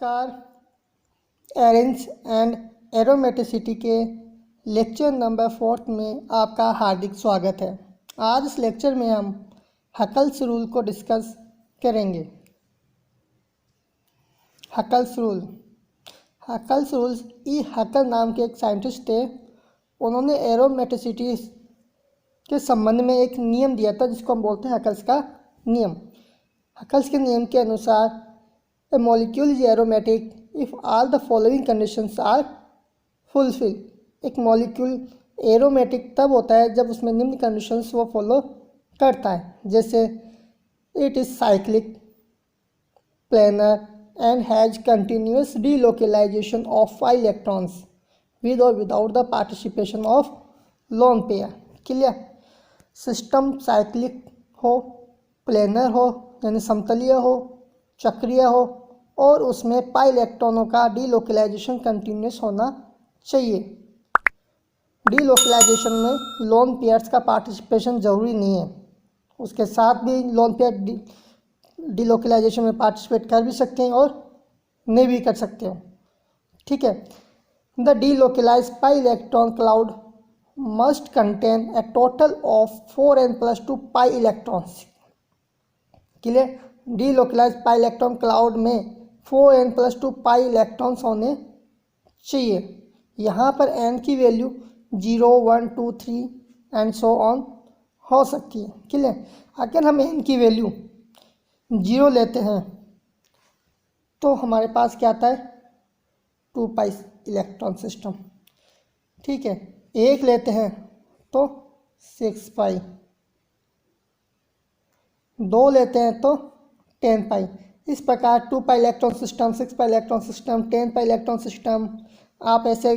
नमस्कार। Arenes and aromaticity के lecture number 4 में आपका हार्दिक स्वागत है। आज इस लेक्चर में हम हकल्स रूल को डिस्कस करेंगे। हकल्स रूल्स ई हकल नाम के एक साइंटिस्ट थे। उन्होंने एरोमेटिसिटी के संबंध में एक नियम दिया था जिसको हम बोलते हैं हकल्स का नियम। हकल्स के नियम के अनुसार a molecule is aromatic if all the following conditions are fulfilled। एक मॉलिक्यूल एरोमेटिक तब होता है जब उसमें निम्न कंडीशंस वो फॉलो करता है, जैसे it is cyclic, planar and has continuous delocalization of 5 electrons with और without the participation of lone pair. Clear? System cyclic हो, प्लेनर हो यानी समतलीय हो, चक्रीय हो और उसमें पाई इलेक्ट्रॉनों का डीलोकेलाइजेशन कंटिन्यूस होना चाहिए। डीलोकेलाइजेशन में लोन पेयर्स का पार्टिसिपेशन ज़रूरी नहीं है, उसके साथ भी लोन पेयर डीलोकेलाइजेशन में पार्टिसिपेट कर भी सकते हैं और नहीं भी कर सकते हो। ठीक है। The delocalize pi electron cloud must contain a total of 4n+2 pi electrons. Clear? Delocalize pi electron cloud में 4n+2 पाई इलेक्ट्रॉन्स होने चाहिए। यहाँ पर n की वैल्यू 0, 1, 2, 3 एंड सो ऑन हो सकती है। क्लियर? अगर हम n की वैल्यू 0 लेते हैं तो हमारे पास क्या आता है 2 पाई इलेक्ट्रॉन सिस्टम। ठीक है। 1 लेते हैं तो 6 पाई, 2 लेते हैं तो 10 पाई। इस प्रकार 2 pi electron system, 6 pi electron system, 10 pi electron system, आप ऐसे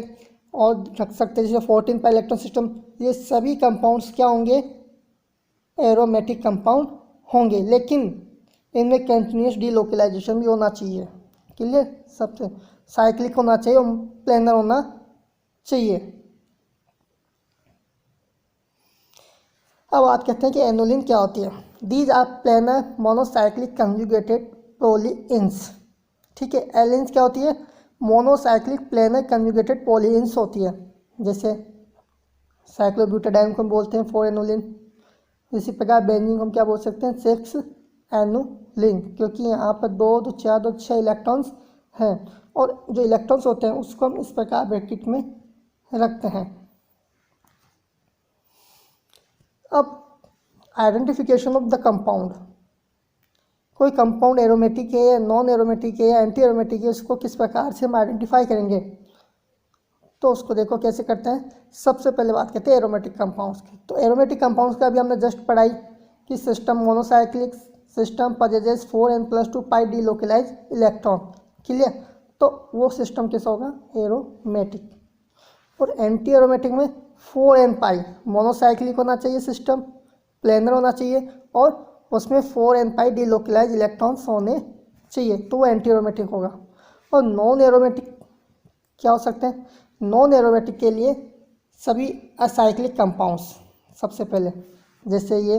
और रख सकते हैं जैसे 14 पाई इलेक्ट्रॉन सिस्टम। ये सभी कंपाउंड्स क्या होंगे? एरोमेटिक कंपाउंड होंगे, लेकिन इनमें कंटिन्यूस डीलोकेलाइजेशन भी होना चाहिए। क्लियर? सबसे साइक्लिक होना चाहिए और प्लेनर होना चाहिए। अब बात करते हैं कि एनोलिन क्या होती है। These are planar monocyclic conjugated polyenes. ठीक है। एलिन्स क्या होती है? मोनोसाइक्लिक प्लेनर कंजुगेटेड पोलिइंस होती है। जैसे साइक्लोब्यूटाडाइन को हम बोलते हैं 4 एनोलिन। इसी प्रकार बेंजीन को हम क्या बोल सकते हैं? 6 एनोलिन, क्योंकि यहाँ पर 2, 2, 4, 2, 6 इलेक्ट्रॉन्स हैं और जो इलेक्ट्रॉन्स होते हैं उसको हम इस प्रकार ब्रैकेट में रखते हैं। अब आइडेंटिफिकेशन ऑफ द कंपाउंड। कोई कंपाउंड एरोमेटिक है या नॉन एरोमेटिक है या एंटी एरोमेटिक है, उसको किस प्रकार से हम आइडेंटिफाई करेंगे? तो उसको देखो कैसे करते हैं। सबसे पहले बात करते हैं एरोमेटिक कंपाउंड्स की। तो एरोमेटिक कंपाउंड्स का अभी हमने जस्ट पढ़ाई कि सिस्टम मोनोसाइक्लिक सिस्टम पजेजेस 4n+2 पाई डीलोकेलाइज इलेक्ट्रॉन। क्लियर? तो वो सिस्टम कैसा होगा? एरोमेटिक। और एंटी एरोमेटिक में 4n पाई मोनोसाइक्लिक होना चाहिए सिस्टम, प्लेनर होना चाहिए और उसमें 4n पाई डीलोकेलाइज इलेक्ट्रॉन्स होने चाहिए, तो वो एंटी एरोमेटिक होगा। और नॉन एरोमेटिक क्या हो सकते हैं? नॉन एरोमेटिक के लिए सभी असाइक्लिक कंपाउंड्स सबसे पहले, जैसे ये।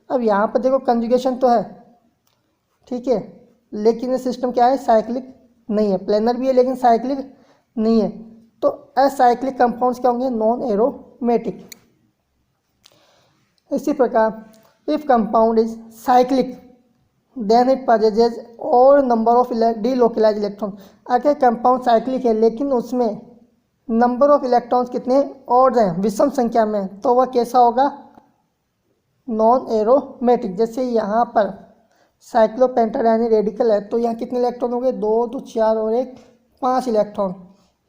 अब यहाँ पर देखो कंजुगेशन तो है, ठीक है, लेकिन ये सिस्टम क्या है? साइक्लिक नहीं है। प्लेनर भी है लेकिन साइक्लिक नहीं है। तो असाइक्लिक कंपाउंड्स क्या होंगे? Non aromatic. इसी प्रकार if compound is cyclic then it possesses और नंबर ऑफ डीलोकेलाइज इलेक्ट्रॉन। अगर कंपाउंड साइक्लिक है लेकिन उसमें नंबर ऑफ इलेक्ट्रॉन्स कितने और हैं? विषम संख्या में, तो वह कैसा होगा? Non aromatic. जैसे यहाँ पर साइक्लोपेंटाडाइन रेडिकल है तो यहाँ कितने इलेक्ट्रॉन हो गए? 2, 2, 4 और 1, 5 इलेक्ट्रॉन।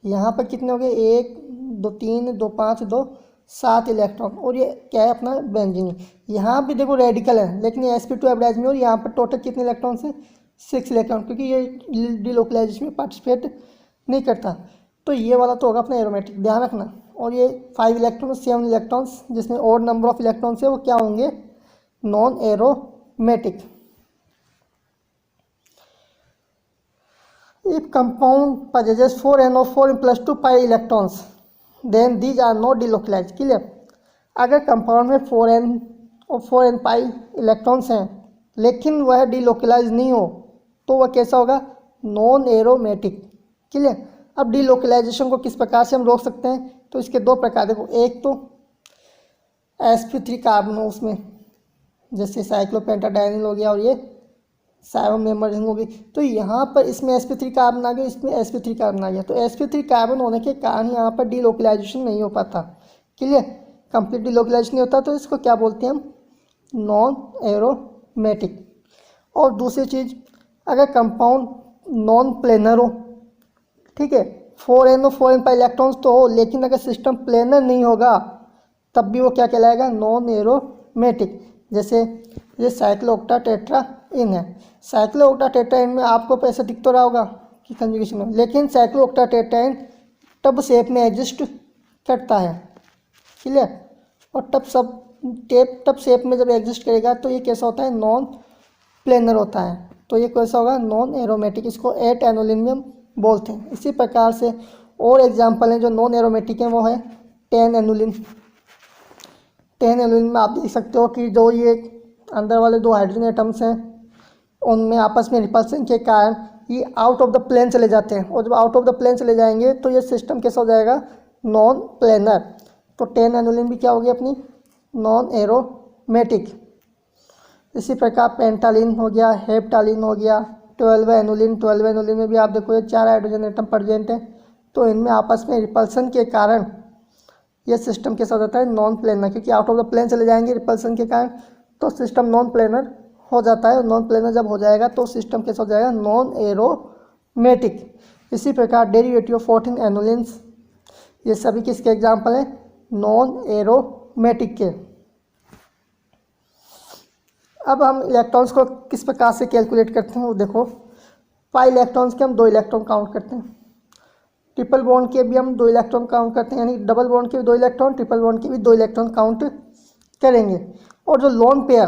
यहाँ पर कितने हो गए? 1, 2, 3, 2, 5, 2, 7 इलेक्ट्रॉन। और ये क्या है? अपना बेंजीन। यहाँ भी देखो रेडिकल है लेकिन ये sp2 एवरेज में, और यहाँ पर टोटल कितने इलेक्ट्रॉन्स हैं? 6 इलेक्ट्रॉन, क्योंकि ये डीलोकेलाइजेशन में पार्टिसिपेट नहीं करता। तो ये वाला तो होगा अपना एरोमेटिक, ध्यान रखना। और ये 5 इलेक्ट्रॉन, 7 इलेक्ट्रॉन्स जिसमें और नंबर ऑफ इलेक्ट्रॉन्स है वो क्या होंगे? Non aromatic. If compound possesses 4n or 4n+2 pi electrons, then these are not delocalized. Clear? अगर कंपाउंड में 4n और 4n पाई इलेक्ट्रॉन्स हैं लेकिन वह डीलोकेलाइज नहीं हो तो वह कैसा होगा? Non aromatic. क्लियर। अब डीलोकलाइजेशन को किस प्रकार से हम रोक सकते हैं, तो इसके दो प्रकार देखो, एक तो sp3 कार्बन हो उसमें, जैसे साइक्लोपेंटाडाइनिल हो गया और ये साइमन मेम्बर रिंग होगी, तो यहाँ पर इसमें sp3 कार्बन आ गया, इसमें sp3 कार्बन आ गया, तो sp3 कार्बन होने के कारण यहाँ पर डीलोकलाइजेशन नहीं हो पाता। क्लियर। कंप्लीट डीलोकलाइजेशन नहीं होता, तो इसको क्या बोलते हैं हम, नॉन एरोमेटिक। और दूसरी चीज़, अगर कंपाउंड नॉन प्लेनर हो, ठीक है, 4n और 4n पर इलेक्ट्रॉन्स तो हो, लेकिन अगर सिस्टम प्लेनर नहीं होगा तब भी वो क्या कहलाएगा, नॉन एरोमेटिक। जैसे ये साइक्लोऑक्टाटेट्राइन है, साइक्लोऑक्टाटेट्राइन में आपको पैसा दिख तो रहा होगा कि कंजुगेशन में, लेकिन साइक्लोऑक्टाटेट्राइन टब शेप में एग्जिस्ट करता है। क्लियर। और टब शेप में जब एग्जिस्ट करेगा तो ये कैसा होता है, नॉन प्लेनर होता है, तो ये कैसा होगा, नॉन एरोमेटिक। इसको 8 एनोलिनियम बोलते हैं। इसी प्रकार से और एग्जांपल हैं जो नॉन एरोमेटिक हैं, वो है 10 एनुलिन। 10 एनुलिन में आप देख सकते हो कि जो ये अंदर वाले दो हाइड्रोजन एटम्स हैं उनमें आपस में रिपल्सन के कारण ये आउट ऑफ द प्लेन चले जाते हैं, और जब आउट ऑफ द प्लेन चले जाएंगे तो ये सिस्टम कैसा हो जाएगा, नॉन प्लेनर। तो 10 एनुलिन भी क्या होगी अपनी, नॉन एरोमेटिक। इसी प्रकार पेंटालिन हो गया, हेप्टालिन हो गया, 12 एनुलिन। 12 एनुलिन में भी आप देखो ये 4 हाइड्रोजन एटम प्रेजेंट है, तो इनमें आपस में रिपल्सन के कारण ये सिस्टम कैसा हो जाता है, नॉन प्लेनर, क्योंकि आउट ऑफ द प्लेन चले जाएंगे रिपल्सन के कारण, तो सिस्टम नॉन प्लेनर हो जाता है। नॉन प्लेनर जब हो जाएगा तो सिस्टम कैसा हो जाएगा, नॉन एरोमेटिक। इसी प्रकार डेरिवेटिव ऑफ 14 एनुलिन्स, ये सभी किसके एग्जाम्पल हैं, नॉन एरोमेटिक के। अब हम इलेक्ट्रॉन्स को किस प्रकार से कैलकुलेट करते हैं, वो देखो, पाई इलेक्ट्रॉन्स के हम 2 इलेक्ट्रॉन काउंट करते हैं, ट्रिपल बॉन्ड के भी हम 2 इलेक्ट्रॉन काउंट करते हैं, यानी डबल बॉन्ड के भी 2 इलेक्ट्रॉन, ट्रिपल बॉन्ड के भी 2 इलेक्ट्रॉन काउंट करेंगे। और जो लोन पेयर,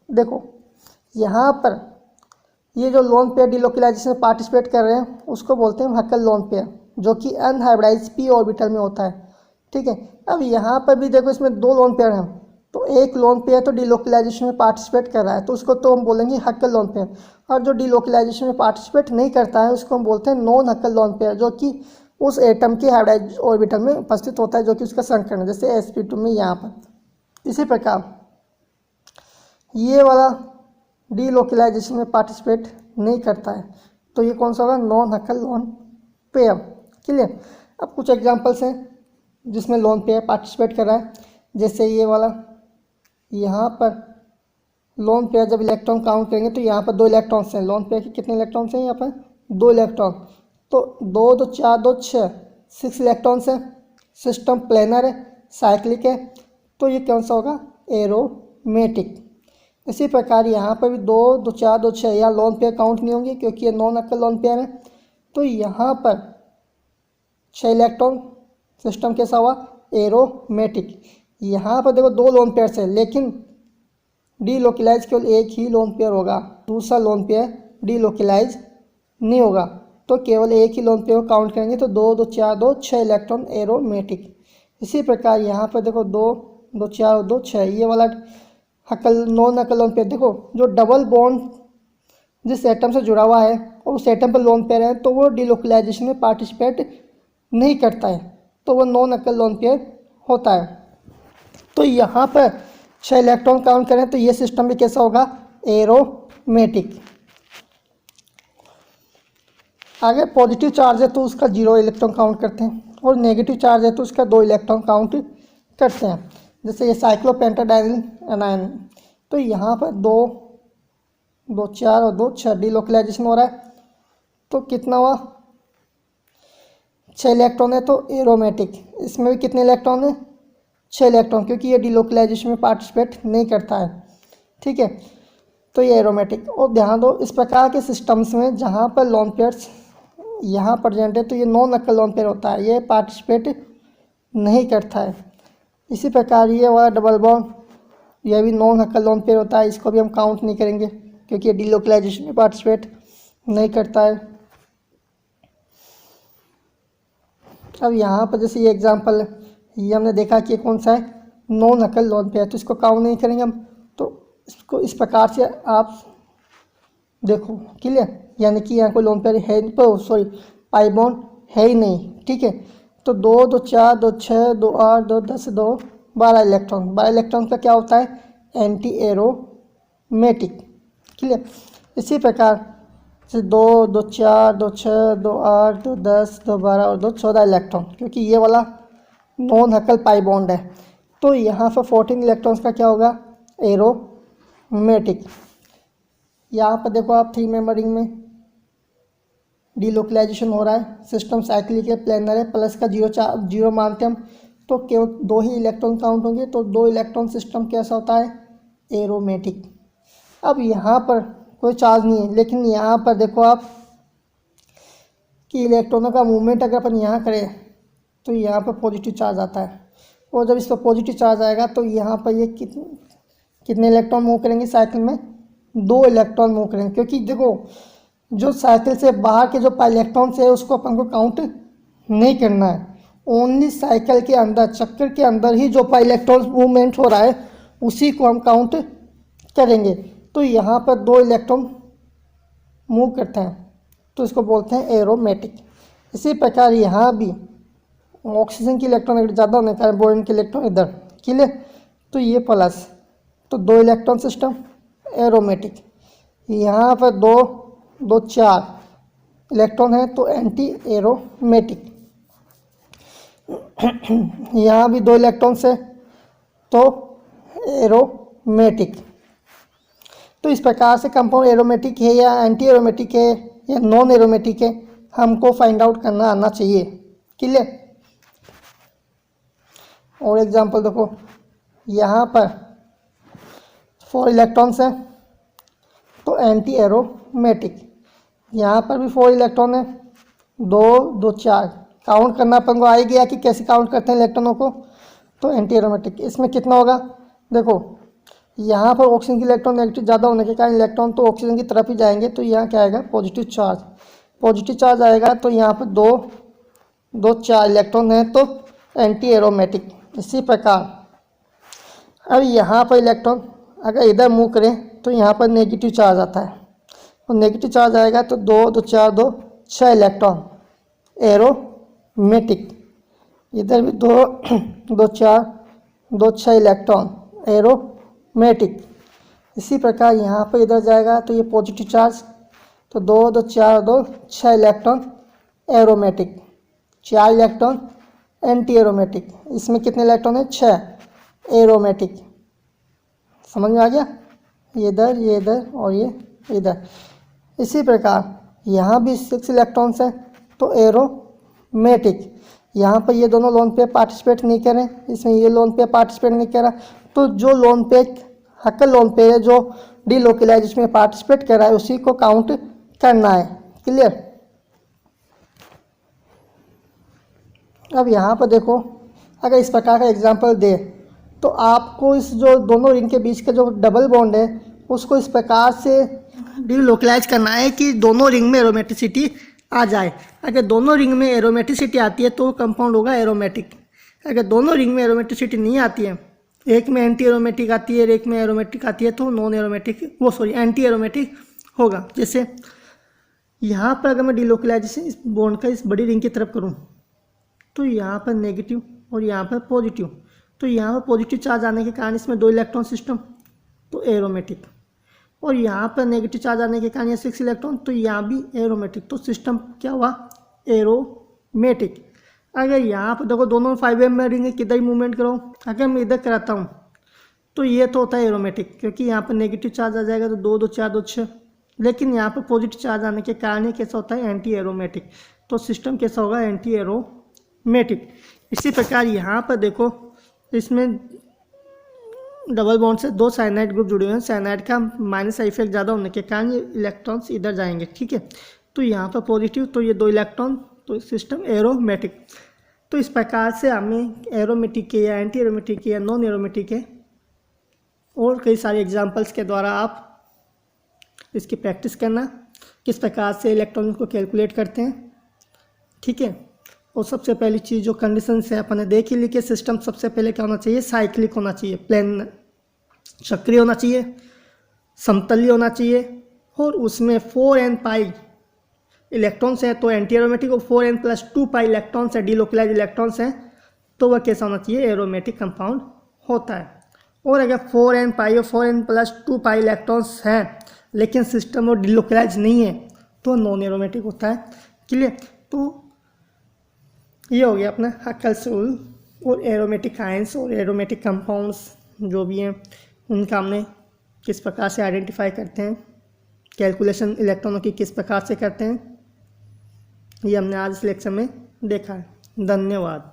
देखो यहाँ पर ये जो लोन पेयर डीलोकलाइजेशन में पार्टिसिपेट कर रहे हैं उसको बोलते हैं हक्कल लोन पेयर, जो कि अनहाइब्रिडाइज्ड p ऑर्बिटल में होता है। ठीक है। अब यहाँ पर भी देखो इसमें 2 लोन पेयर हैं, तो एक लोन पेयर तो डीलोकलाइजेशन में पार्टिसिपेट कर रहा है, तो उसको तो हम बोलेंगे हक्कल लोन पेयर, और जो डीलोकलाइजेशन में पार्टिसिपेट नहीं करता है उसको हम बोलते हैं नॉन हक्कल लोन पेयर, जो कि उस एटम के हाइब्रिडाइज्ड ऑर्बिटल में उपस्थित होता है, जो कि उसका संकरण है, जैसे sp2 में यहाँ पर। इसी प्रकार ये वाला डीलोकलाइजेशन में पार्टिसिपेट नहीं करता है, तो ये कौन सा होगा, नॉन हक्कल लोन पेयर। क्लियर। अब कुछ एग्जांपल्स हैं जिसमें लोन पेयर पार्टिसिपेट कर रहा है, जैसे ये वाला, यहाँ पर लोन पेयर जब इलेक्ट्रॉन काउंट करेंगे तो यहाँ पर 2 इलेक्ट्रॉन्स हैं, लोन पेयर के कितने इलेक्ट्रॉन्स हैं, यहाँ पर 2 इलेक्ट्रॉन, तो 2 2 4 2 6 इलेक्ट्रॉन्स हैं। सिस्टम प्लेनर है, साइक्लिक है, तो ये कौन सा होगा, एरोमेटिक। इसी प्रकार यहाँ पर भी 2 2 4 2 6, यहाँ लोन पेयर काउंट नहीं होंगे क्योंकि ये नॉन हक्कल लोन पेयर है, तो यहाँ पर 6 इलेक्ट्रॉन, सिस्टम कैसा हुआ, एरोमेटिक। यहाँ पर देखो 2 लोन पेयर है, लेकिन डीलोकलाइज केवल एक ही लोन पेयर होगा, दूसरा लोन पेयर डीलोकलाइज नहीं होगा, तो केवल एक ही लोन पेयर को काउंट करेंगे, तो 2 2 4 2 6 इलेक्ट्रॉन एरोमेटिक। इसी प्रकार यहाँ पर देखो 2 2 4 2 6, ये वाला हक्कल नॉन हक्कल लोन पेयर, देखो जो डबल बॉन्ड जिस एटम से जुड़ा हुआ है और उस एटम पर लोन पेयर है, तो वो डीलोकलाइजेशन में पार्टिसिपेट नहीं करता है, तो वो नॉन हक्कल लोन पेयर होता है। तो यहाँ पर 6 इलेक्ट्रॉन काउंट करें तो ये सिस्टम भी कैसा होगा, एरोमेटिक। आगे पॉजिटिव चार्ज है तो उसका 0 इलेक्ट्रॉन काउंट करते हैं, और नेगेटिव चार्ज है तो उसका 2 इलेक्ट्रॉन काउंट करते हैं। जैसे ये साइक्लोपेंटाडाइनिल एनायन, तो यहाँ पर 2 2 4 और 2 6 डीलोकलाइजेशन हो रहा है, तो कितना हुआ, 6 इलेक्ट्रॉन है, तो एरोमेटिक। इसमें भी कितने इलेक्ट्रॉन है, 6 इलेक्ट्रॉन, क्योंकि ये डीलोकलाइजेशन में पार्टिसिपेट नहीं करता है। ठीक है, तो ये एरोमेटिक। और ध्यान दो, इस प्रकार के सिस्टम्स में जहाँ पर लोन पेयर्स यहाँ प्रेजेंट है तो ये नॉन हक्कल लोन पेयर होता है, ये पार्टिसिपेट नहीं करता है। इसी प्रकार ये वाला डबल बॉन्ड, यह भी नॉन हक्कल लोन पेयर होता है, इसको भी हम काउंट नहीं करेंगे क्योंकि ये डीलोकलाइजेशन में पार्टिसिपेट नहीं करता है। अब यहाँ पर जैसे ये एग्जांपल है, ये हमने देखा कि कौन सा है, नॉन हक्कल लोन पेयर, तो इसको काउंट नहीं करेंगे हम। तो इसको इस प्रकार से आप देखो क्लियर, यानी कि यहाँ कोई लोन पेयर है, सॉरी पाई बॉन्ड है ही नहीं, ठीक है। तो 2 2 4 2 6 2 8 2 10 2 12 इलेक्ट्रॉन, 12 इलेक्ट्रॉन का क्या होता है, एंटी एरोमेटिक, क्लियर। इसी प्रकार से 2 2 4 2 6 2 8 2 10 2 12 और 2 14 इलेक्ट्रॉन, क्योंकि ये वाला नॉन हकल पाई बॉन्ड है, तो यहाँ पर 14 इलेक्ट्रॉन्स का क्या होगा, एरोमेटिक। यहाँ पर देखो आप 3 मेंबर रिंग में डीलोकलाइजेशन हो रहा है, सिस्टम साइक्लिक है, प्लेनर है, प्लस का जीरो मानते हम, तो केवल 2 ही इलेक्ट्रॉन काउंट होंगे, तो 2 इलेक्ट्रॉन सिस्टम कैसा होता है, एरोमेटिक। अब यहाँ पर कोई चार्ज नहीं है, लेकिन यहाँ पर देखो आप कि इलेक्ट्रॉनों का मूवमेंट अगर अपन यहाँ करें तो यहाँ पर पॉजिटिव चार्ज आता है, और जब इस पर पॉजिटिव चार्ज आएगा तो यहाँ पर ये कितने इलेक्ट्रॉन मूव करेंगे साइकिल में, 2 इलेक्ट्रॉन मूव करेंगे, क्योंकि देखो जो साइकिल से बाहर के जो इलेक्ट्रॉन्स है उसको अपन को काउंट नहीं करना है, ओनली साइकिल के अंदर, चक्कर के अंदर ही जो इलेक्ट्रॉन्स मूवमेंट हो रहा है उसी को हम काउंट करेंगे। तो यहाँ पर 2 इलेक्ट्रॉन मूव करते हैं तो इसको बोलते हैं एरोमेटिक। इसी प्रकार यहाँ भी ऑक्सीजन की इलेक्ट्रॉन अगर ज़्यादा होने के कारण बोरोन के इलेक्ट्रॉन इधर, क्लियर, तो ये प्लस, तो 2 इलेक्ट्रॉन सिस्टम एरोमेटिक। यहाँ पर 2 2 4 इलेक्ट्रॉन है तो एंटी एरोमेटिक। यहाँ भी 2 इलेक्ट्रॉन्स है तो एरोमेटिक। तो इस प्रकार से कंपाउंड एरोमेटिक है या एंटी एरोमेटिक है या नॉन एरोमेटिक है, हमको फाइंड आउट करना आना चाहिए, क्लियर। और एग्जांपल देखो, यहाँ पर 4 इलेक्ट्रॉन्स हैं तो एंटी एरोमेटिक, यहाँ पर भी 4 इलेक्ट्रॉन है, 2 2 4 काउंट करना अपन को आ ही गया कि कैसे काउंट करते हैं इलेक्ट्रॉनों को, तो एंटी एरोमेटिक। इसमें कितना होगा, देखो यहाँ पर ऑक्सीजन की इलेक्ट्रॉन नेगेटिव ज़्यादा होने के कारण इलेक्ट्रॉन तो ऑक्सीजन की तरफ ही जाएंगे, तो यहाँ क्या आएगा, पॉजिटिव चार्ज आएगा, तो यहाँ पर 2 2 4 इलेक्ट्रॉन है तो एंटी एरोमेटिक। इसी प्रकार अब यहाँ पर इलेक्ट्रॉन अगर इधर मूव करें तो यहाँ पर नेगेटिव चार्ज आता है, और नेगेटिव चार्ज आएगा तो 2 2 4 2 6 इलेक्ट्रॉन एरोमेटिक। इधर भी 2 2 4 2 6 इलेक्ट्रॉन एरोमेटिक। इसी प्रकार यहाँ पर इधर जाएगा तो ये पॉजिटिव चार्ज, तो 2 2 4 2 6 electron aromatic, 4 electron anti aromatic. इसमें कितने इलेक्ट्रॉन है, 6 एरोमेटिक। समझ में आ गया, ये इधर और ये इधर। इसी प्रकार यहाँ भी 6 इलेक्ट्रॉन्स हैं तो एरोमेटिक। यहाँ पर ये दोनों लोन पे पार्टिसिपेट नहीं करें, इसमें ये लोन पे पार्टिसिपेट नहीं करा, तो जो लोन पे हकल लोन पे है जो डीलोकलाइजेशन में पार्टिसिपेट कर रहा है उसी को काउंट करना है, क्लियर। अब यहाँ पर देखो, अगर इस प्रकार का एग्जांपल दे तो आपको इस जो दोनों रिंग के बीच का जो डबल बॉन्ड है उसको इस प्रकार से डीलोकलाइज करना है कि दोनों रिंग में एरोमेटिसिटी आ जाए। अगर दोनों रिंग में एरोमेटिसिटी आती है तो कंपाउंड होगा एरोमेटिक। अगर दोनों रिंग में एरोमेटिसिटी नहीं आती है, एक में एंटी एरोमेटिक आती है, एक में एरोमेटिक आती है, तो नॉन एरोमेटिक एंटी एरोमेटिक होगा। जैसे यहाँ पर अगर मैं डीलोकलाइजेशन इस बॉन्ड का इस बड़ी रिंग की तरफ करूँ तो यहाँ पर नेगेटिव और यहाँ पर पॉजिटिव, तो यहाँ पर पॉजिटिव चार्ज आने के कारण इसमें 2 इलेक्ट्रॉन सिस्टम तो एरोमेटिक, और यहाँ पर नेगेटिव चार्ज आने के कारण ये 6 इलेक्ट्रॉन तो यहाँ भी एरोमेटिक, तो सिस्टम क्या हुआ, एरोमेटिक। अगर यहाँ पर देखो दोनों 5m में रिंग किधर ही मूवमेंट करो, अगर मैं इधर कराता हूँ तो ये तो होता है एरोमेटिक, क्योंकि यहाँ पर नेगेटिव चार्ज आ जाएगा तो 2 2 4 2 6, लेकिन यहाँ पर पॉजिटिव चार्ज आने के कारण ये कैसा होता है, एंटी एरोमेटिक, तो सिस्टम कैसा होगा, एंटी एरोमेटिक। इसी प्रकार यहाँ पर देखो, इसमें डबल बॉन्ड से 2 साइनाइड ग्रुप जुड़े हुए हैं, साइनाइड का माइनस इफेक्ट ज़्यादा होने के कारण ये इलेक्ट्रॉन्स इधर जाएंगे, ठीक है। तो यहाँ पर पॉजिटिव, तो ये 2 इलेक्ट्रॉन, तो सिस्टम एरोमेटिक। तो इस प्रकार से हमें एरोमेटिक के या एंटी एरोमेटिक के या नॉन एरोमेटिक के और कई सारे एग्जांपल्स के द्वारा आप इसकी प्रैक्टिस करना, किस प्रकार से इलेक्ट्रॉन को कैलकुलेट करते हैं, ठीक है। और सबसे पहली चीज़ जो कंडीशन है अपन ने देख ही ली कि सिस्टम सबसे पहले क्या होना चाहिए, साइक्लिक होना चाहिए, प्लेन चक्रीय होना चाहिए, समतलीय होना चाहिए और उसमें 4n पाई इलेक्ट्रॉन्स हैं, तो एंटी एरोमेटिक और 4n + 2 पाई इलेक्ट्रॉन्स हैं, डीलोकलाइज इलेक्ट्रॉन्स हैं, तो वह कैसा होना चाहिए, एरोमेटिक कंपाउंड होता है। और अगर 4n पाई और 4n + 2 पाई इलेक्ट्रॉन्स हैं लेकिन सिस्टम और डीलोकलाइज नहीं है तो नॉन एरोमेटिक होता है। क्लियर? तो ये हो गया अपना हक्केल्स रूल और एरोमेटिक आयंस और एरोमेटिक कंपाउंड्स जो भी हैं उनका हमने किस प्रकार से आइडेंटिफाई करते हैं, कैलकुलेशन इलेक्ट्रॉनों की किस प्रकार से करते हैं, ये हमने आज इस लेक्चर में देखा है। धन्यवाद।